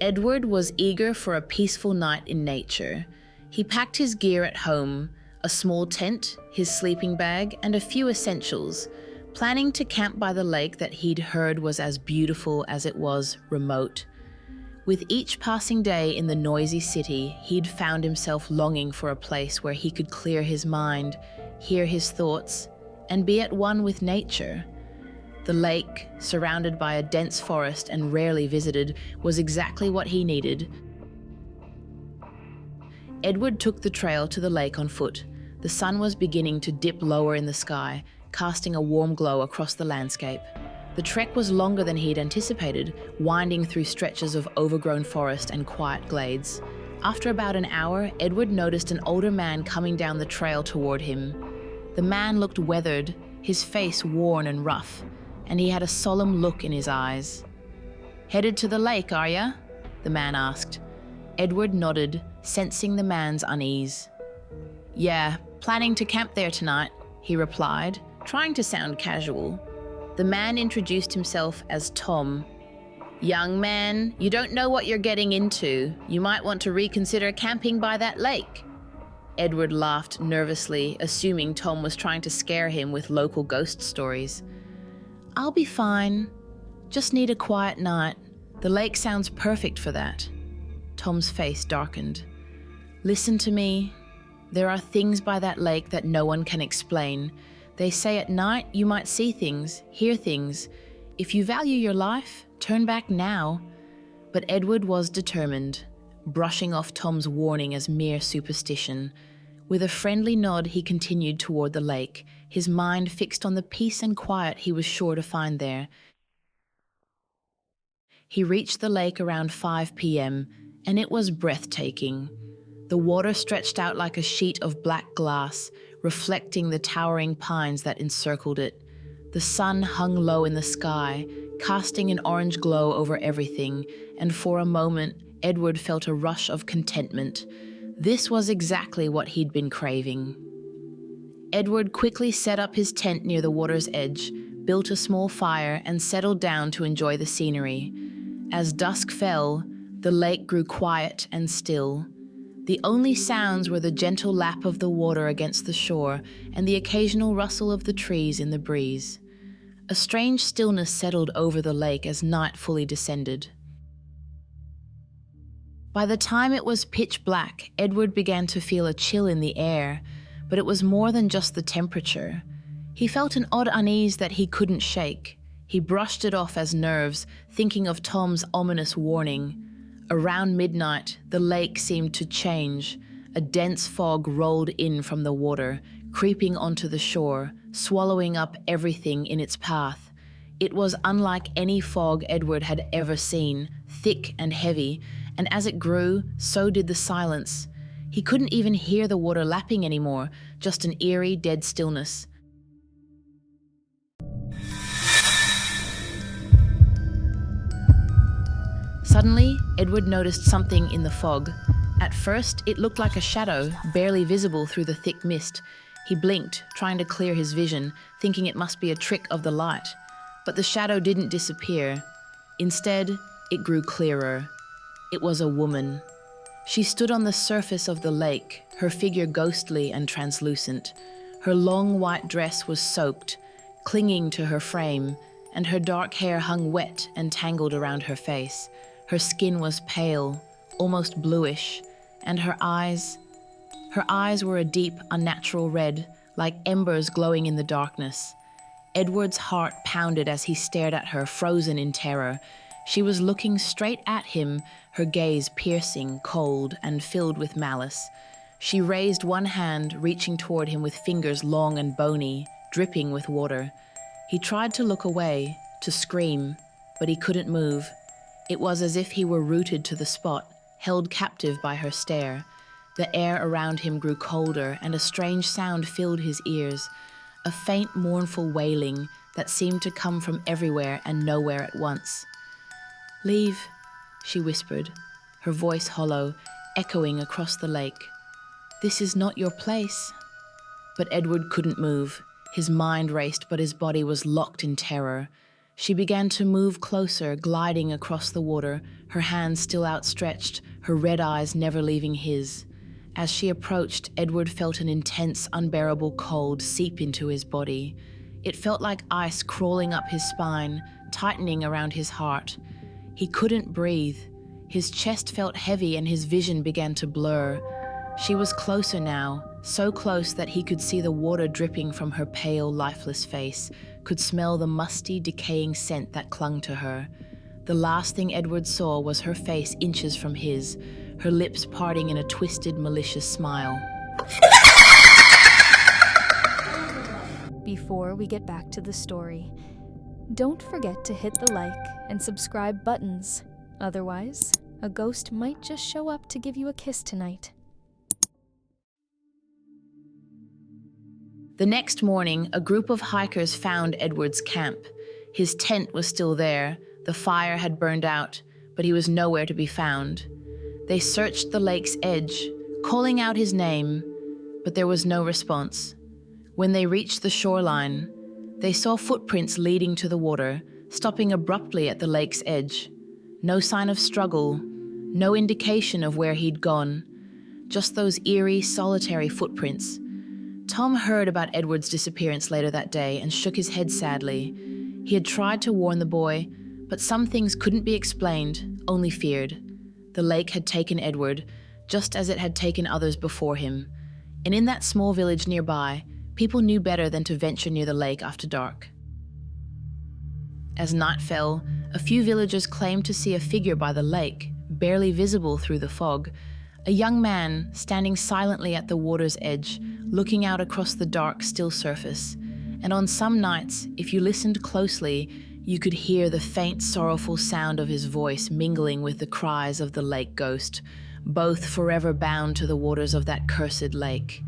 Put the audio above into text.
Edward was eager for a peaceful night in nature. He packed his gear at home, a small tent, his sleeping bag, and a few essentials, planning to camp by the lake that he'd heard was as beautiful as it was remote. With each passing day in the noisy city, he'd found himself longing for a place where he could clear his mind, hear his thoughts, and be at one with nature. The lake, surrounded by a dense forest and rarely visited, was exactly what he needed. Edward took the trail to the lake on foot. The sun was beginning to dip lower in the sky, casting a warm glow across the landscape. The trek was longer than he'd anticipated, winding through stretches of overgrown forest and quiet glades. After about an hour, Edward noticed an older man coming down the trail toward him. The man looked weathered, his face worn and rough, and he had a solemn look in his eyes. "Headed to the lake, are ya?" the man asked. Edward nodded, sensing the man's unease. "Yeah, planning to camp there tonight," he replied, trying to sound casual. The man introduced himself as Tom. "Young man, you don't know what you're getting into. You might want to reconsider camping by that lake." Edward laughed nervously, assuming Tom was trying to scare him with local ghost stories. "I'll be fine. Just need a quiet night. The lake sounds perfect for that." Tom's face darkened. "Listen to me. There are things by that lake that no one can explain. They say at night you might see things, hear things. If you value your life, turn back now." But Edward was determined, brushing off Tom's warning as mere superstition. With a friendly nod, he continued toward the lake, his mind fixed on the peace and quiet he was sure to find there. He reached the lake around 5 p.m., and it was breathtaking. The water stretched out like a sheet of black glass, reflecting the towering pines that encircled it. The sun hung low in the sky, casting an orange glow over everything, and for a moment, Edward felt a rush of contentment. This was exactly what he'd been craving. Edward quickly set up his tent near the water's edge, built a small fire, and settled down to enjoy the scenery. As dusk fell, the lake grew quiet and still. The only sounds were the gentle lap of the water against the shore and the occasional rustle of the trees in the breeze. A strange stillness settled over the lake as night fully descended. By the time it was pitch black, Edward began to feel a chill in the air, but it was more than just the temperature. He felt an odd unease that he couldn't shake. He brushed it off as nerves, thinking of Tom's ominous warning. Around midnight, the lake seemed to change. A dense fog rolled in from the water, creeping onto the shore, swallowing up everything in its path. It was unlike any fog Edward had ever seen, thick and heavy, and as it grew, so did the silence. He couldn't even hear the water lapping anymore, just an eerie, dead stillness. Suddenly, Edward noticed something in the fog. At first, it looked like a shadow, barely visible through the thick mist. He blinked, trying to clear his vision, thinking it must be a trick of the light. But the shadow didn't disappear. Instead, it grew clearer. It was a woman. She stood on the surface of the lake, her figure ghostly and translucent. Her long white dress was soaked, clinging to her frame, and her dark hair hung wet and tangled around her face. Her skin was pale, almost bluish, and her eyes were a deep, unnatural red, like embers glowing in the darkness. Edward's heart pounded as he stared at her, frozen in terror. She was looking straight at him, her gaze piercing, cold, and filled with malice. She raised one hand, reaching toward him with fingers long and bony, dripping with water. He tried to look away, to scream, but he couldn't move. It was as if he were rooted to the spot, held captive by her stare. The air around him grew colder, and a strange sound filled his ears, a faint, mournful wailing that seemed to come from everywhere and nowhere at once. "Leave," she whispered, her voice hollow, echoing across the lake. "This is not your place." But Edward couldn't move. His mind raced, but his body was locked in terror. She began to move closer, gliding across the water, her hands still outstretched, her red eyes never leaving his. As she approached, Edward felt an intense, unbearable cold seep into his body. It felt like ice crawling up his spine, tightening around his heart. He couldn't breathe. His chest felt heavy and his vision began to blur. She was closer now, so close that he could see the water dripping from her pale, lifeless face, could smell the musty, decaying scent that clung to her. The last thing Edward saw was her face inches from his, her lips parting in a twisted, malicious smile. Before we get back to the story, don't forget to hit the like and subscribe buttons. Otherwise, a ghost might just show up to give you a kiss tonight. The next morning, a group of hikers found Edward's camp. His tent was still there, the fire had burned out, but he was nowhere to be found. They searched the lake's edge, calling out his name, but there was no response. When they reached the shoreline, they saw footprints leading to the water, stopping abruptly at the lake's edge. No sign of struggle, no indication of where he'd gone, just those eerie, solitary footprints. Tom heard about Edward's disappearance later that day and shook his head sadly. He had tried to warn the boy, but some things couldn't be explained, only feared. The lake had taken Edward, just as it had taken others before him. And in that small village nearby, people knew better than to venture near the lake after dark. As night fell, a few villagers claimed to see a figure by the lake, barely visible through the fog. A young man standing silently at the water's edge, looking out across the dark, still surface. And on some nights, if you listened closely, you could hear the faint, sorrowful sound of his voice mingling with the cries of the lake ghost, both forever bound to the waters of that cursed lake.